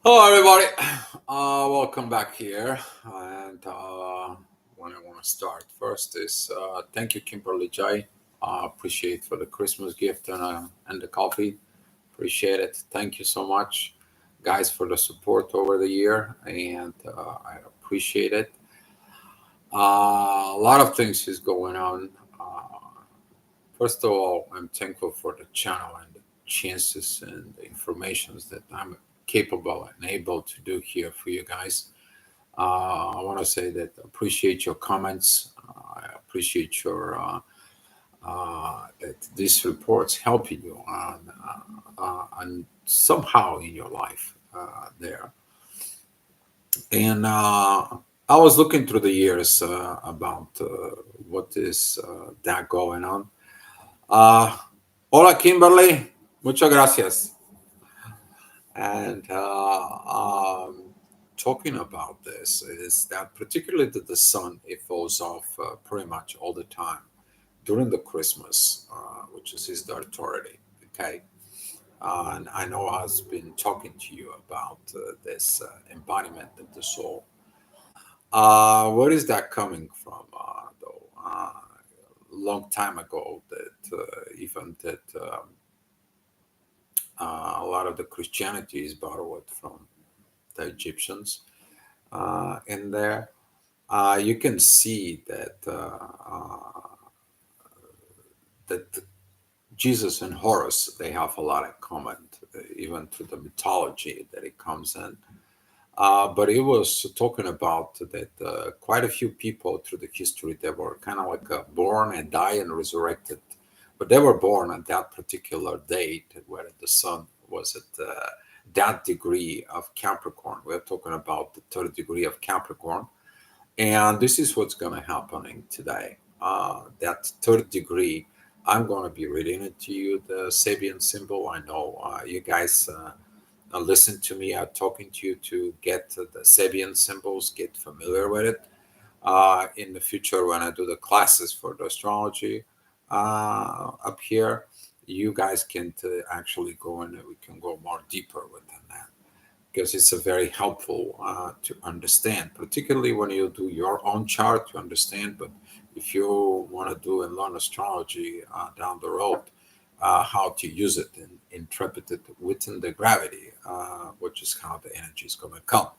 Hello, everybody. Welcome back here. And when I want to start first is thank you, Kimberly J. Appreciate for the Christmas gift and the coffee. Appreciate it. Thank you so much, guys, for the support over the year, and I appreciate it. A lot of things is going on. First of all, I'm thankful for the channel and the chances and the informations that I'm capable and able to do here for you guys. I want to say that I appreciate your comments. I appreciate your that these reports helping you on somehow in your life there. And I was looking through the years about what is that going on. Uh, Hola, Kimberly. Muchas gracias. And talking about this is that particularly that the sun it falls off pretty much all the time during the Christmas, which is his authority. Okay, and I know I've been talking to you about this embodiment of the soul. Where is that coming from, though? Long time ago, that even that a lot of the Christianity is borrowed from the Egyptians in there. You can see that Jesus and Horus they have a lot in common, even through the mythology that it comes in. But it was talking about that quite a few people through the history that were kind of like born and die and resurrected, but they were born at that particular date where the sun was at that degree of Capricorn. We're talking about the third degree of Capricorn, and this is what's going to happening today. That third degree, I'm going to be reading it to you, the Sabian symbol. I know you guys listen to me. I'm talking to you to get the Sabian symbols, get familiar with it. In the future, when I do the classes for the astrology up here, you guys can actually go in and we can go more deeper within that because it's a very helpful to understand, particularly when you do your own chart to understand. But if you want to do and learn astrology down the road, how to use it and interpret it within the gravity, which is how the energy is going to come.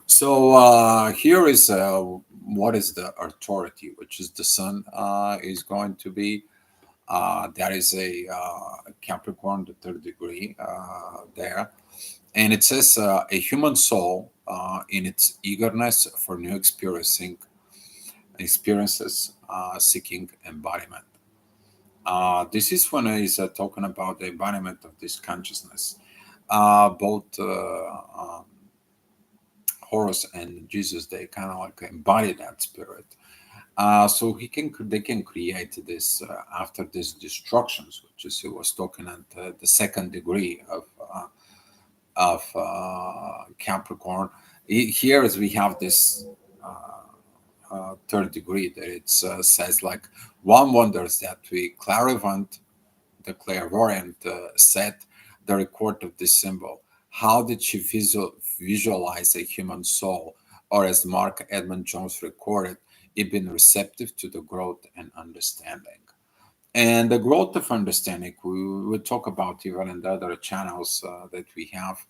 So here is what is the authority, which is the sun is going to be. That is a Capricorn, the third degree there. And it says a human soul in its eagerness for new experiences, seeking embodiment. This is when he's talking about the embodiment of this consciousness. Both Horus and Jesus, they kind of like embody that spirit. So they can create this after these destructions, which is he was talking at the second degree of Capricorn. Here, as we have this third degree, that it says like one wonders that we clairvoyant, the clairvoyant said the record of this symbol. How did she visualize a human soul, or as Mark Edmund Jones recorded, it been receptive to the growth and understanding? And the growth of understanding, we will talk about even in the other channels that we have,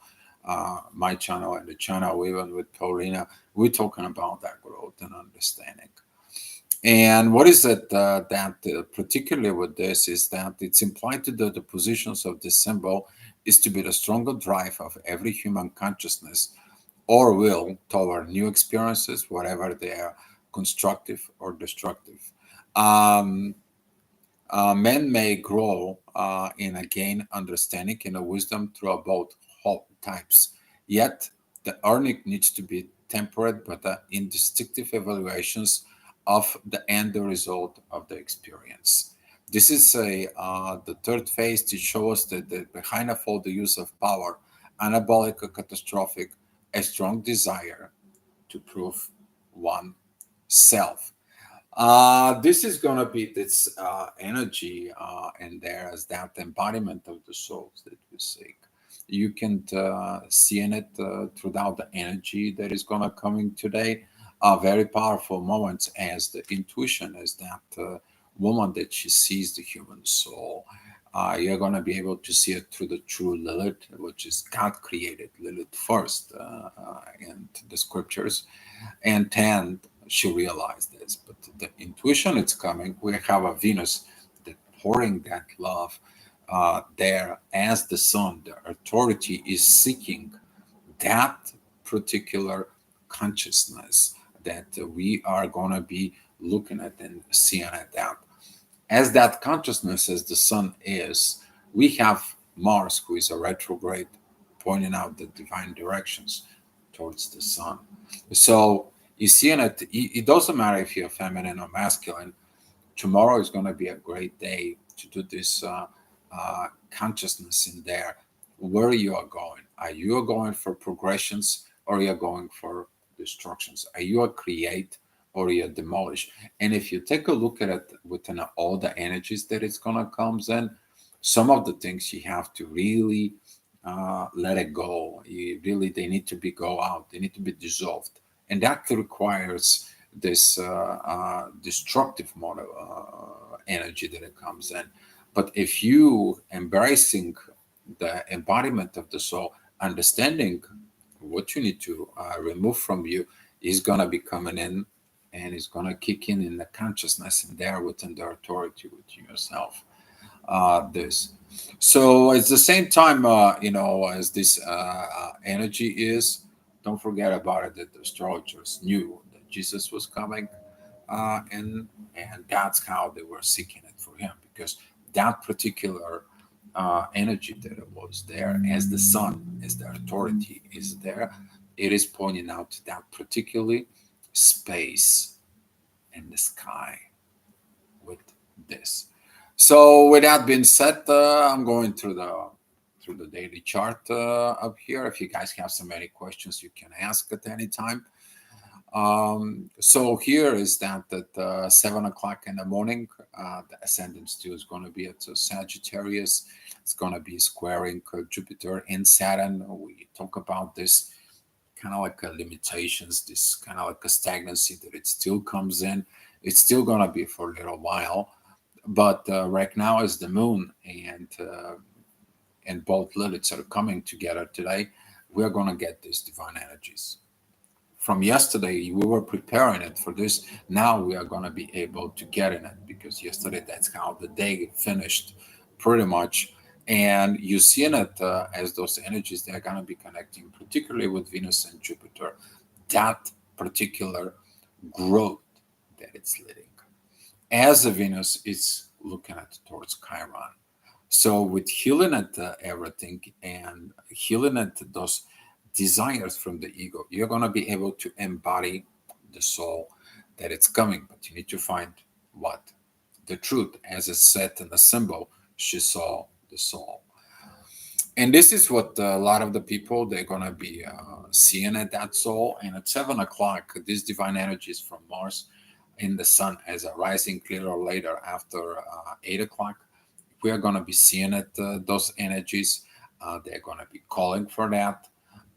my channel and the channel even with Paulina, we're talking about that growth and understanding. And what is it that particularly with this is that it's implied that the positions of this symbol is to be the stronger drive of every human consciousness or will toward new experiences, whatever they are, constructive or destructive. Um, Men may grow in a gain understanding and a wisdom through both types. Yet the earning needs to be tempered by the instinctive evaluations of the end result of the experience. This is the third phase to show us that behind of all the use of power, anabolic or catastrophic, a strong desire to prove one self. This is going to be this energy in there as that embodiment of the souls that we seek. You can see in it throughout the energy that is going to coming today. Very powerful moments as the intuition, as that woman that she sees the human soul. You're going to be able to see it through the true Lilith, which is God created Lilith first in the scriptures. And 10, she realized this. But the intuition it's coming, we have a Venus that pouring that love there as the sun. The authority is seeking that particular consciousness that we are going to be looking at and seeing at that. As that consciousness, as the sun is, we have Mars, who is a retrograde, pointing out the divine directions towards the sun. So you see in it, it doesn't matter if you're feminine or masculine. Tomorrow is going to be a great day to do this consciousness in there. Where you are going? Are you going for progressions, or are you going for destructions? Are you a create, or are you a demolish? And if you take a look at it within all the energies that it's going to comes in, some of the things you have to really let it go. You really, they need to be go out. They need to be dissolved, and that requires this destructive model energy that it comes in. But if you embracing the embodiment of the soul, understanding what you need to remove from you is gonna be coming in, and is gonna kick in the consciousness and there within the authority within yourself. This. So at the same time, as this energy is, don't forget about it that the astrologers knew that Jesus was coming, and that's how they were seeking it for him, because that particular energy that it was there, as the sun, as the authority is there, it is pointing out that particularly space in the sky with this. So with that being said, I'm going through the daily chart up here. If you guys have so many questions, you can ask at any time. So here is that at 7 o'clock in the morning, the ascendant still is going to be at Sagittarius. It's going to be squaring Jupiter and Saturn. We talk about this kind of like limitations, this kind of like a stagnancy that it still comes in. It's still going to be for a little while, but right now is the moon and both Liliths are coming together today. We're going to get these divine energies. From yesterday, we were preparing it for this. Now we are going to be able to get in it, because yesterday, that's how the day finished pretty much. And you see in it as those energies, they're going to be connecting, particularly with Venus and Jupiter, that particular growth that it's leading. As the Venus is looking at towards Chiron. So with healing at everything and healing at those desires from the ego, you're going to be able to embody the soul that it's coming. But you need to find what? The truth. As it's set in the symbol, she saw the soul. And this is what a lot of the people, they're going to be seeing at that soul. And at 7 o'clock, this divine energy is from Mars in the sun as a rising clearer later after 8 o'clock. We are going to be seeing it, those energies. They're going to be calling for that.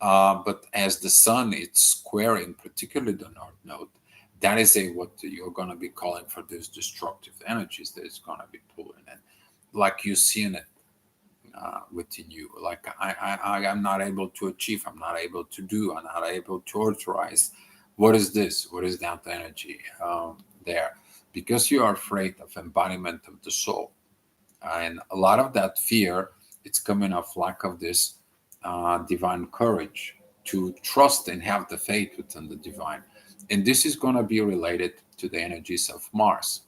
But as the sun is squaring, particularly the north node, that is what you're going to be calling for, these destructive energies that is going to be pulling in, like you seeing it within you. Like I'm not able to achieve, I'm not able to do, I'm not able to authorize. What is this? What is that energy there? Because you are afraid of embodiment of the soul. And a lot of that fear, it's coming off lack of this divine courage to trust and have the faith within the divine. And this is going to be related to the energies of Mars.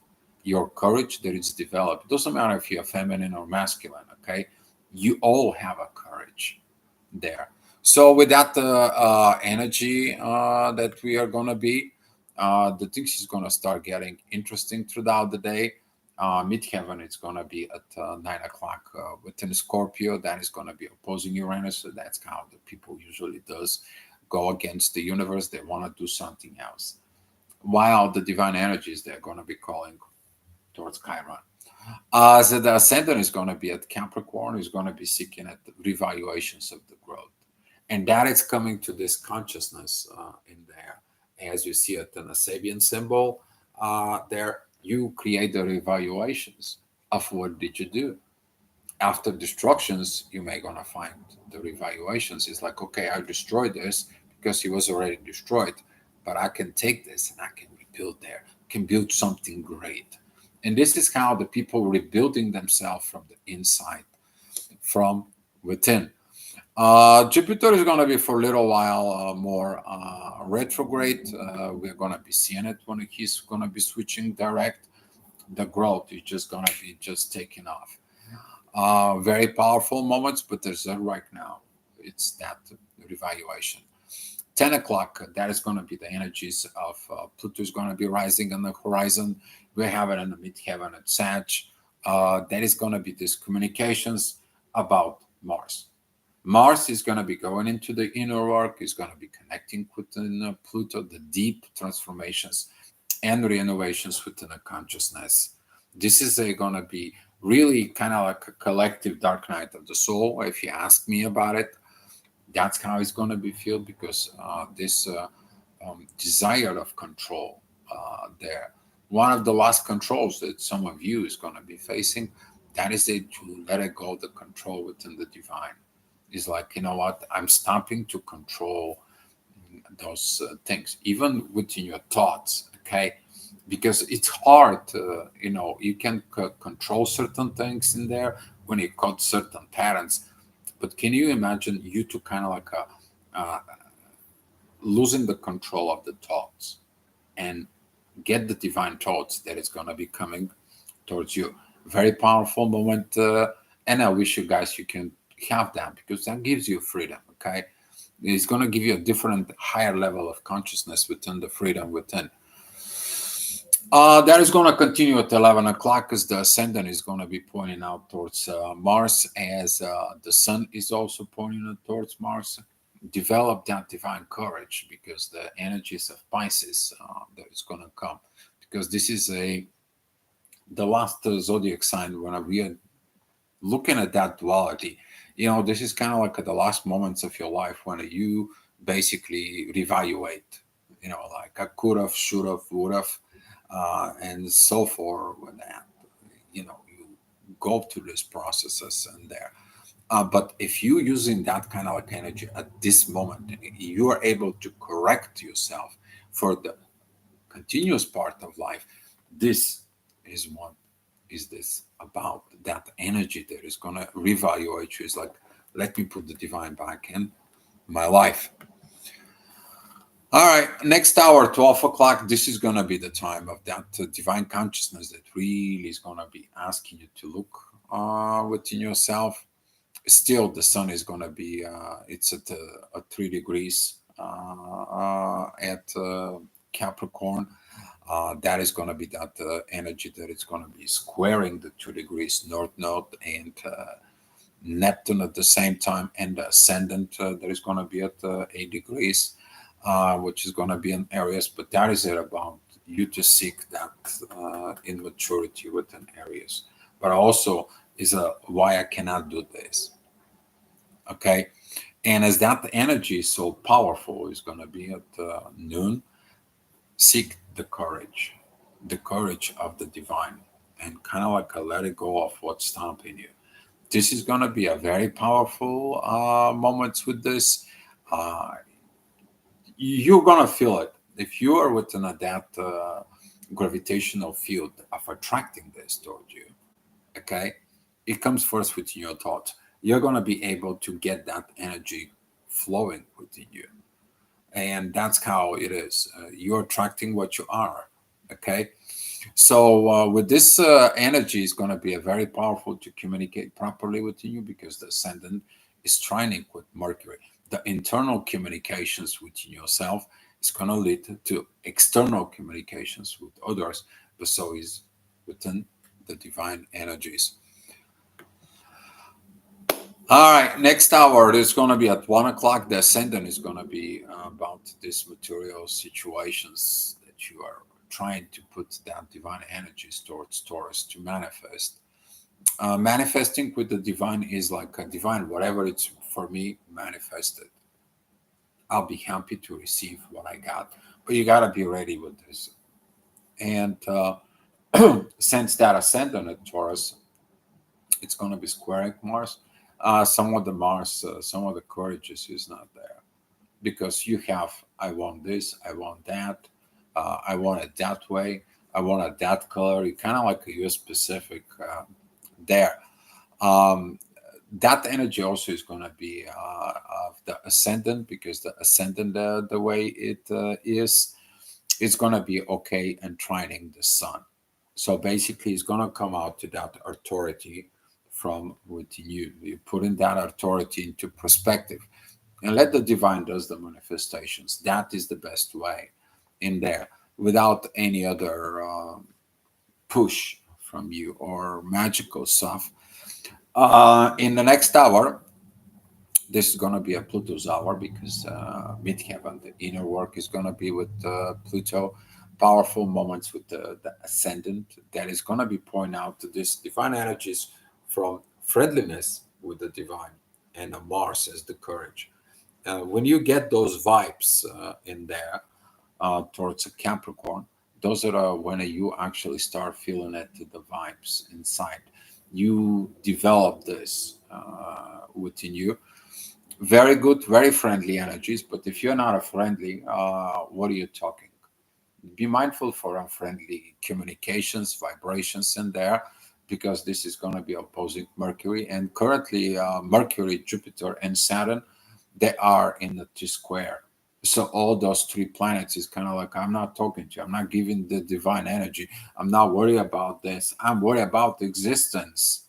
Your courage that is developed, it doesn't matter if you're feminine or masculine, okay? You all have a courage there. So with that energy that we are going to be, the things is going to start getting interesting throughout the day. Midheaven is going to be at 9 o'clock within Scorpio. That is going to be opposing Uranus. So that's how the people usually does go against the universe. They want to do something else. While the divine energies, they're going to be calling towards Chiron. So the ascendant is going to be at Capricorn, is going to be seeking at the revaluations of the growth. And that is coming to this consciousness in there. As you see it in the Sabian symbol, there you create the revaluations of what did you do. After destructions, you may gonna find the revaluations. It's like, okay, I destroyed this because it was already destroyed, but I can take this and I can rebuild there, can build something great. And this is how the people rebuilding themselves from the inside, from within. Jupiter is going to be for a little while more retrograde. We're going to be seeing it when he's going to be switching direct. The growth is just going to be just taking off. Very powerful moments, but there's a right now. It's that revaluation. 10 o'clock, that is going to be the energies of Pluto is going to be rising on the horizon. We have it in the midheaven at Sag. That is going to be these communications about Mars. Mars is going to be going into the inner work, is going to be connecting within Pluto, the deep transformations and renovations within the consciousness. This is going to be really kind of like a collective dark night of the soul. If you ask me about it, that's how it's going to be feel, because this desire of control there. One of the last controls that some of you is going to be facing, that is it, to let it go, the control within the divine. Is like, you know what, I'm stopping to control those things, even within your thoughts, okay? Because it's hard, you can control certain things in there when you cut certain patterns. But can you imagine you to kind of like losing the control of the thoughts and get the divine thoughts that is going to be coming towards you? Very powerful moment. And I wish you guys you can have that, because that gives you freedom, okay? It's going to give you a different, higher level of consciousness within the freedom within. That is going to continue at 11 o'clock, because the ascendant is going to be pointing out towards Mars, as the sun is also pointing towards Mars. Develop that divine courage, because the energies of Pisces that is going to come, because this is the last zodiac sign when we are looking at that duality. This is kind of like the last moments of your life when you basically reevaluate, like I could have, should have, would have, and so forth with that. You go through these processes and there. But if you using that kind of like energy at this moment, you are able to correct yourself for the continuous part of life. This is what is this about, that energy that is going to reevaluate you. Is like, let me put the divine back in my life. All right, next hour, 12 o'clock, this is going to be the time of that divine consciousness that really is going to be asking you to look within yourself. Still, the sun is going to be, it's at 3 degrees at Capricorn. That is going to be that energy that is going to be squaring the 2 degrees north node and Neptune at the same time, and the ascendant that is going to be at 8 degrees, which is going to be in Aries. But that is it about you to seek that in maturity within Aries. But also is why I cannot do this. Okay. And as that energy is so powerful, is going to be at noon, seek the courage of the divine, and kind of like let it go of what's stopping you. This is going to be a very powerful moments with this. Uh, you're going to feel it if you are within that gravitational field of attracting this towards you. Okay, it comes first within your thoughts. You're going to be able to get that energy flowing within you, and that's how it is. You're attracting what you are. Okay, so with this energy is going to be a very powerful to communicate properly within you, because the ascendant is trining with Mercury. The internal communications within yourself is going to lead to external communications with others, but so is within the divine energies. All right, next hour is going to be at 1 o'clock. The ascendant is going to be about these material situations that you are trying to put that divine energies towards Taurus to manifest. Manifesting with the divine is like a divine, whatever it's for me manifested. I'll be happy to receive what I got, but you got to be ready with this. And since that ascendant at Taurus, it's going to be squaring Mars. Some of the Mars, some of the courageous is not there because you have, I want this, I want that, I want it that way, I want it that color. You kind of like a specific there. Um, that energy also is going to be of the ascendant because the ascendant, the way it is, it's going to be okay and trining the sun. So basically, it's going to come out to that authority from within you. You're putting that authority into perspective and let the divine does the manifestations. That is the best way in there without any other push from you or magical stuff. In the next hour, this is going to be a Pluto's hour because midheaven, the inner work is going to be with Pluto. Powerful moments with the ascendant that is going to be pointing out to this divine energies from friendliness with the divine and Mars as the courage. When you get those vibes in there towards a Capricorn, those are when you actually start feeling it, the vibes inside. You develop this within you. Very good, very friendly energies. But if you're not a friendly, what are you talking? Be mindful for unfriendly communications, vibrations in there, because this is going to be opposing Mercury. And currently, Mercury, Jupiter, and Saturn, they are in the T square. So all those three planets is kind of like, I'm not talking to you. I'm not giving the divine energy. I'm not worried about this. I'm worried about existence,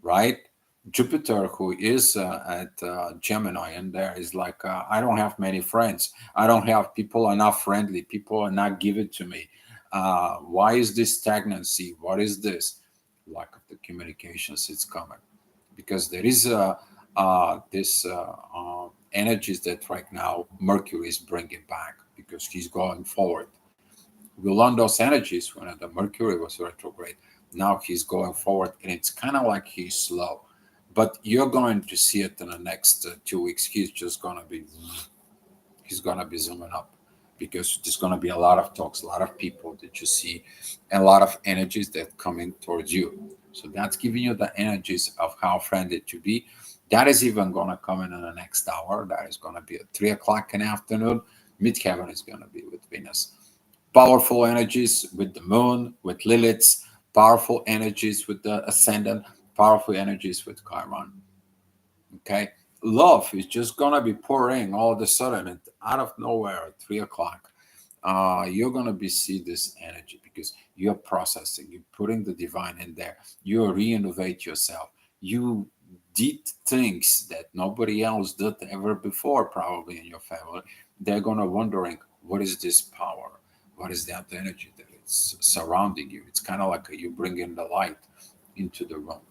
right? Jupiter, who is at Gemini, and there is like, I don't have many friends. I don't have people are not friendly. People are not giving to me. Why is this stagnancy? What is this? Lack of the communications. It's coming because there is this energies that right now Mercury is bringing back because he's going forward. We learned those energies when the Mercury was retrograde. Now he's going forward, and it's kind of like he's slow, but you're going to see it in the next 2 weeks. He's gonna be zooming up because there's gonna be a lot of talks, a lot of people that you see, and a lot of energies that coming towards you. So that's giving you the energies of how friendly to be. That is even gonna come in the next hour. That is gonna be at 3 o'clock in the afternoon. Midheaven is gonna be with Venus. Powerful energies with the moon, with Lilith, powerful energies with the ascendant, powerful energies with Chiron. Okay. Love is just gonna be pouring all of a sudden out of nowhere at 3 o'clock. You're gonna be see this energy because you're processing, you're putting the divine in there, you reinnovate yourself, you did things that nobody else did ever before, probably in your family. They're gonna wondering what is this power, what is that energy that is surrounding you. It's kind of like you bring in the light into the room.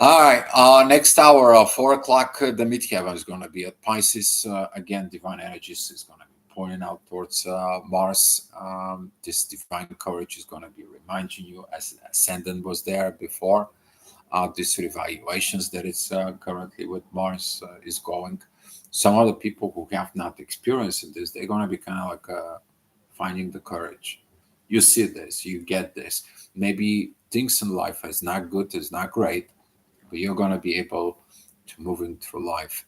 All right, next hour, 4 o'clock, the midheaven is going to be at Pisces. Again, divine energies is going to be pointing out towards Mars. This divine courage is going to be reminding you, as Ascendant was there before, these revaluations that it's currently with Mars is going. Some other people who have not experienced this, they're going to be kind of like finding the courage. You see this, you get this. Maybe things in life is not good, is not great, but you're going to be able to moving through life.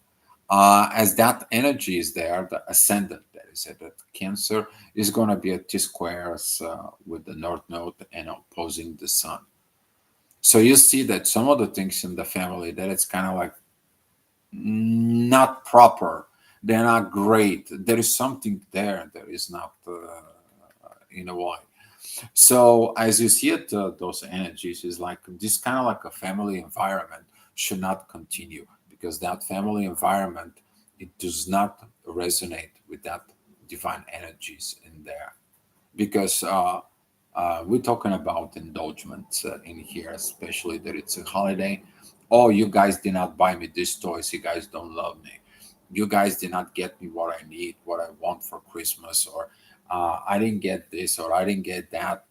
As that energy is there, the ascendant, that is it, that Cancer is going to be at T squares with the North Node and opposing the Sun. So you see that some of the things in the family that it's kind of like not proper, they're not great. There is something there that is not in a way. So as you see it, those energies is like this kind of like a family environment should not continue because that family environment it does not resonate with that divine energies in there because we're talking about indulgence in here, especially that it's a holiday. Oh, you guys did not buy me this toys. You guys don't love me. You guys did not get me what I need, what I want for Christmas, or I didn't get this, or I didn't get that.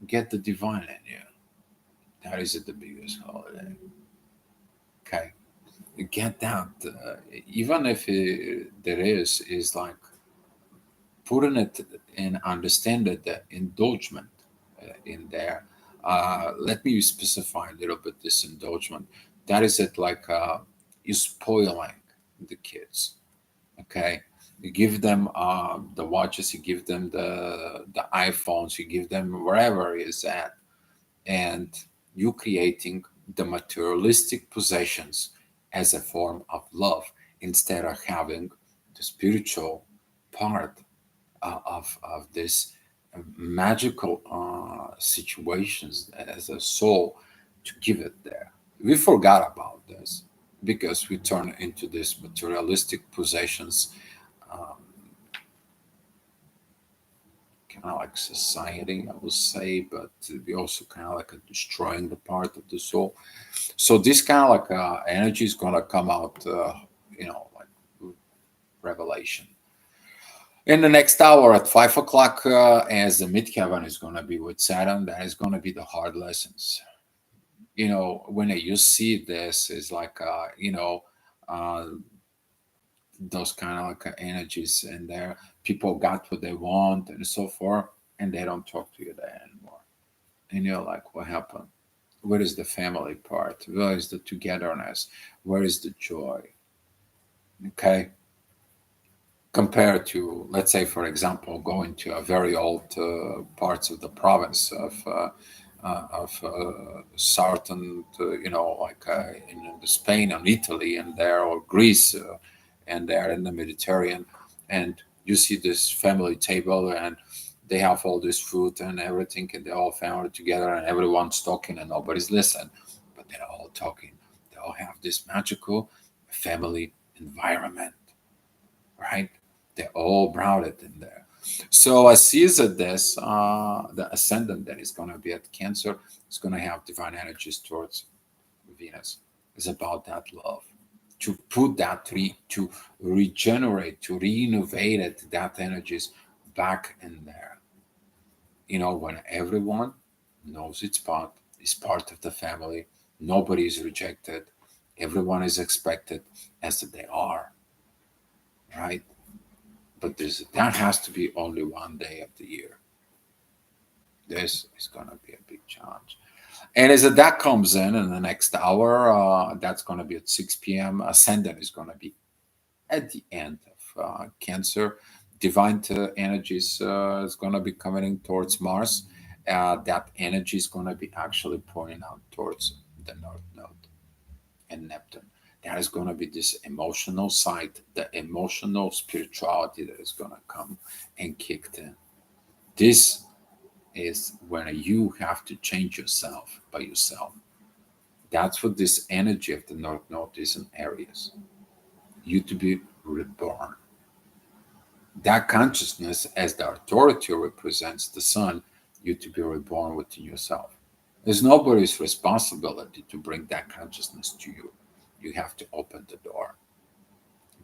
Get the divine in you. That is the biggest holiday. Okay, get that. Even if there is like putting it and understand the indulgement in there. Let me specify a little bit this indulgement. That is it, like you spoiling the kids. Okay, you give them the watches, you give them the iPhones, you give them wherever it is at, and you creating the materialistic possessions as a form of love instead of having the spiritual part of this magical situations as a soul to give it there. We forgot about this because we turn into this materialistic possessions, um, kind of like society, I would say, but we also kind of like destroying the part of the soul. So this kind of like energy is gonna come out, like revelation. In the next hour at 5 o'clock, as the midheaven is going to be with Saturn, that is going to be the hard lessons. When you see this, is like, uh, those kind of like energies in there. People got what they want and so forth, and they don't talk to you there anymore. And you're like, what happened? Where is the family part? Where is the togetherness? Where is the joy? Okay, compared to, let's say, for example, going to a very old parts of the province of southern, like in Spain and Italy and there, or Greece, and there in the Mediterranean, and you see this family table, and they have all this food and everything, and they're all family together, and everyone's talking, and nobody's listening, but they're all talking. They all have this magical family environment, right? They're all brooded in there. So I see that this, the ascendant that is going to be at Cancer is going to have divine energies towards Venus. It's about that love. To put that, to regenerate, to reinnovate it, that energies back in there. When everyone knows its part, is part of the family, nobody is rejected, everyone is expected as they are, right? But that has to be only one day of the year. This is going to be a big challenge. And as that comes in the next hour, that's going to be at 6 p.m. Ascendant is going to be at the end of Cancer. Divine energies is going to be coming in towards Mars. That energy is going to be actually pointing out towards the North Node and Neptune. That is going to be this emotional side, the emotional spirituality that is going to come and kicked in. This is when you have to change yourself by yourself. That's what this energy of the North Node is in Aries. You to be reborn. That consciousness, as the authority represents the sun, you to be reborn within yourself. There's nobody's responsibility to bring that consciousness to you. You have to open the door.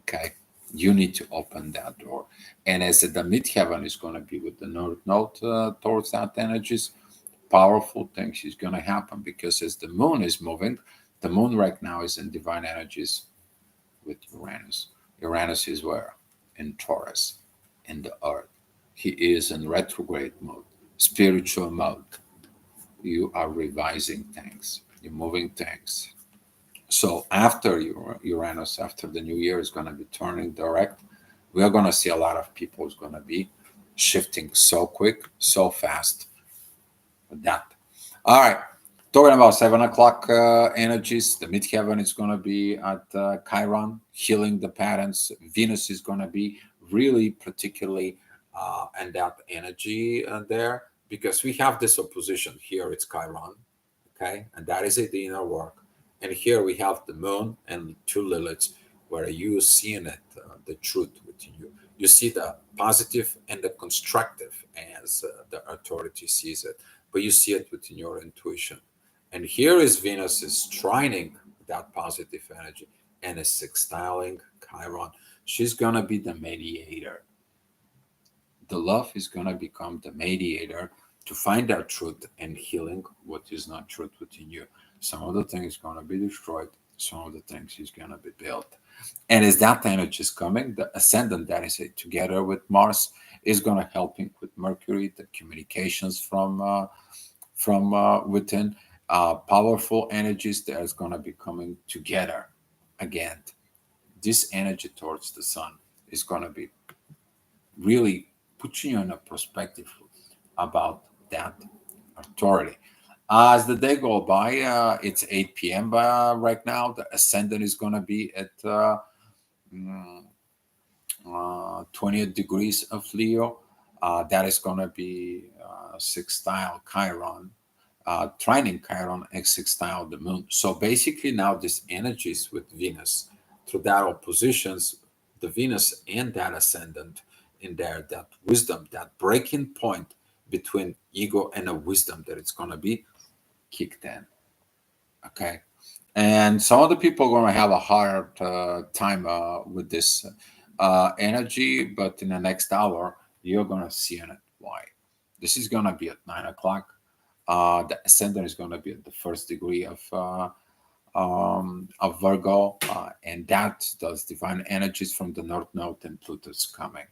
Okay, you need to open that door. And as the midheaven is going to be with the North Node towards that energies, powerful things is going to happen, because as the moon is moving, the moon right now is in divine energies with Uranus. Uranus is where? In Taurus, in the earth. He is in retrograde mode, spiritual mode. You are revising things, you're moving things. So after Uranus, after the new year is going to be turning direct, we are going to see a lot of people is going to be shifting so quick, so fast. That. All right. Talking about 7 o'clock energies, the midheaven is going to be at Chiron, healing the patterns. Venus is going to be really particularly and that energy there, because we have this opposition here. It's Chiron, okay, and that is the inner work. And here we have the moon and two Liliths, where you seeing it, the truth within you. You see the positive and the constructive as the authority sees it, but you see it within your intuition. And here is Venus is trining that positive energy. and is sextiling Chiron. She's going to be the mediator. The love is going to become the mediator to find out truth and healing what is not truth within you. Some of the things going to be destroyed, some of the things is going to be built. And as that energy is coming, the ascendant that is together with Mars is going to helping with Mercury, the communications from within, powerful energies that is going to be coming together again. This energy towards the sun is going to be really putting you in a perspective about that authority. As the day go by, it's 8 p.m. Right now. The ascendant is going to be at mm, 20 degrees of Leo. That is going to be sextile Chiron, trining Chiron and sextile the moon. So basically, now this energies with Venus through that oppositions, the Venus and that ascendant in there, that wisdom, that breaking point between ego and a wisdom that it's going to be kicked in. Okay. And some of the people are going to have a hard time with this energy, but in the next hour, you're going to see it why. This is going to be at 9 o'clock. The ascendant is going to be at the first degree of Virgo, and that does divine energies from the North Node and Pluto's coming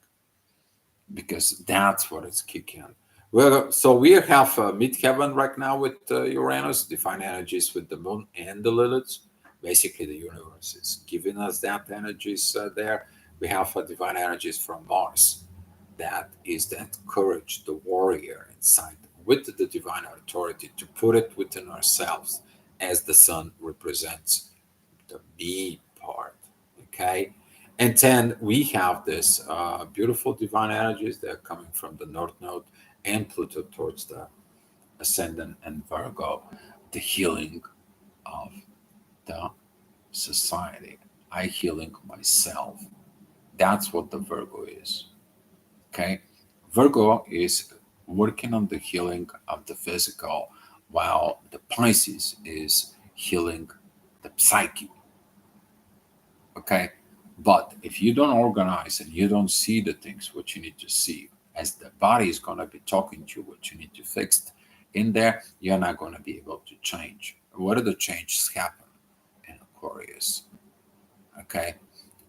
because that's what it's kicking. Well, so we have mid-heaven right now with Uranus, divine energies with the moon and the Lilith. Basically, the universe is giving us that energies there. We have divine energies from Mars. That is that courage, the warrior inside, with the divine authority to put it within ourselves, as the sun represents the me part. Okay. And then we have this beautiful divine energies that are coming from the North Node and Pluto towards the Ascendant and Virgo, the healing of the society. I healing myself. That's what the Virgo is. Okay. Virgo is working on the healing of the physical, while the Pisces is healing the psyche. Okay. But if you don't organize and you don't see the things what you need to see, as the body is going to be talking to you what you need to fix in there, you're not going to be able to change. What are the changes happen in Aquarius? Okay.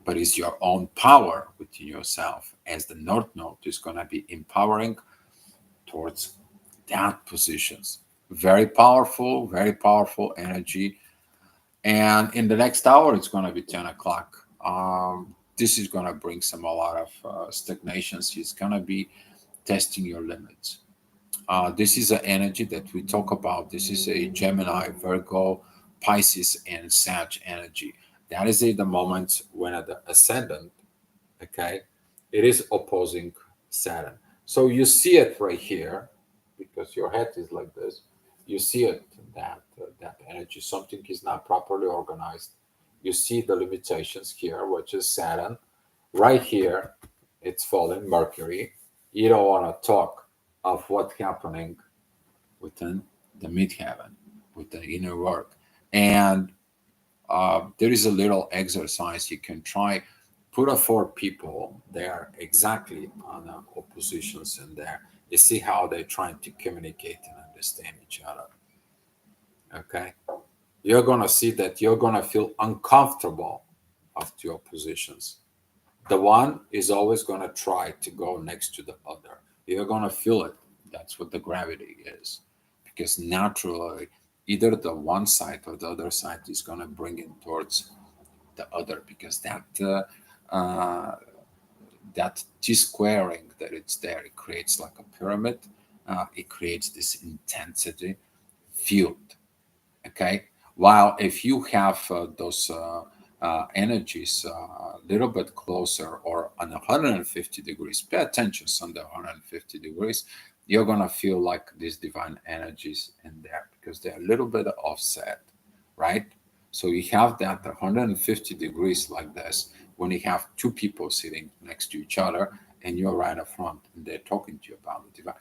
But it's your own power within yourself, as the North Node is going to be empowering towards that positions. Very powerful energy. And in the next hour, it's going to be 10 o'clock. This is going to bring some a lot of stagnations. It's going to be testing your limits. This is an energy that we talk about. This is a Gemini, Virgo, Pisces, and Sag energy. That is the moment when at the ascendant, okay, it is opposing Saturn. So you see it right here because your head is like this. You see it that energy. Something is not properly organized. You see the limitations here, which is Saturn. Right here, it's falling Mercury. You don't want to talk of what's happening within the midheaven, with the inner work. And there is a little exercise you can try. Put a four people there exactly on oppositions in there. You see how they're trying to communicate and understand each other. Okay, you're gonna see that you're gonna feel uncomfortable of the oppositions. The one is always gonna try to go next to the other. You're gonna feel it. That's what the gravity is, because naturally, either the one side or the other side is gonna bring it towards the other, because uh, that T squaring that it's there, it creates like a pyramid. It creates this intensity field. Okay, while if you have those energies a little bit closer or on 150 degrees, pay attention on the 150 degrees, you're gonna feel like these divine energies in there because they're a little bit offset, right? So you have that 150 degrees like this when you have two people sitting next to each other and you're right up front and they're talking to you about the divine.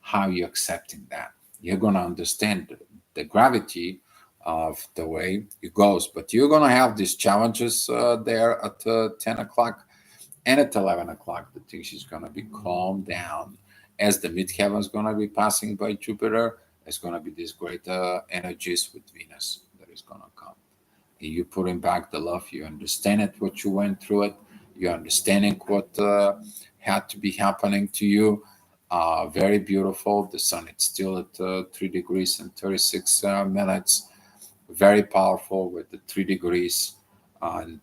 How are you accepting that? You're gonna understand the gravity of the way it goes. But you're going to have these challenges there at 10 o'clock and at 11 o'clock. The things is going to be calmed down as the midheaven is going to be passing by Jupiter. There's going to be these great energies with Venus that is going to come. And you putting back the love. You understand it, what you went through it. You're understanding what had to be happening to you. Very beautiful. The sun is still at 3 degrees and 36 minutes. Very powerful with the 3 degrees and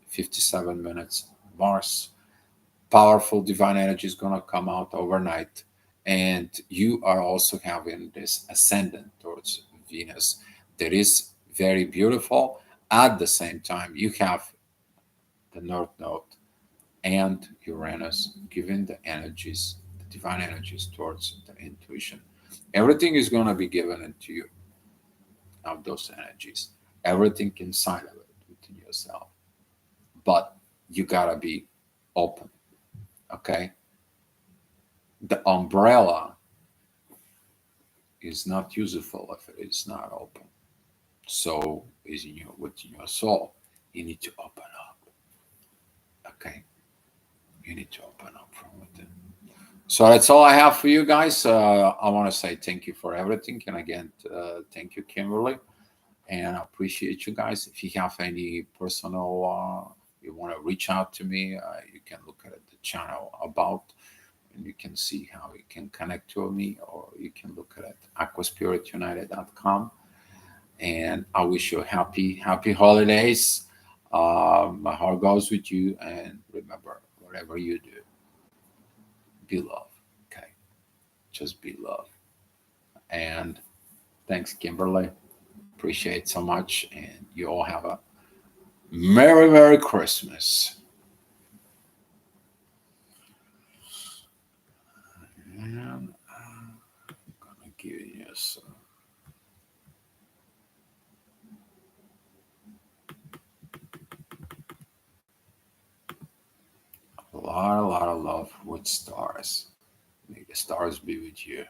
57 minutes. Mars, powerful divine energy is going to come out overnight. And you are also having this ascendant towards Venus that is very beautiful. At the same time, you have the North Node and Uranus giving the energies, the divine energies towards the intuition. Everything is going to be given into you of those energies. Everything inside of it within yourself. But you gotta be open. Okay? The umbrella is not useful if it is not open. So is in your within your soul. You need to open up. Okay? You need to open up from within. So that's all I have for you guys. I want to say thank you for everything. And again, thank you, Kimberly. And I appreciate you guys. If you have any personal, you want to reach out to me, you can look at the channel about, and you can see how you can connect to me, or you can look at aquaspiritunited.com. And I wish you happy holidays. My heart goes with you, and remember, whatever you do, be love. Okay, just be love. And thanks, Kimberly. Appreciate so much, and you all have a Merry Christmas. And I'm gonna give you a lot of love with stars. May the stars be with you.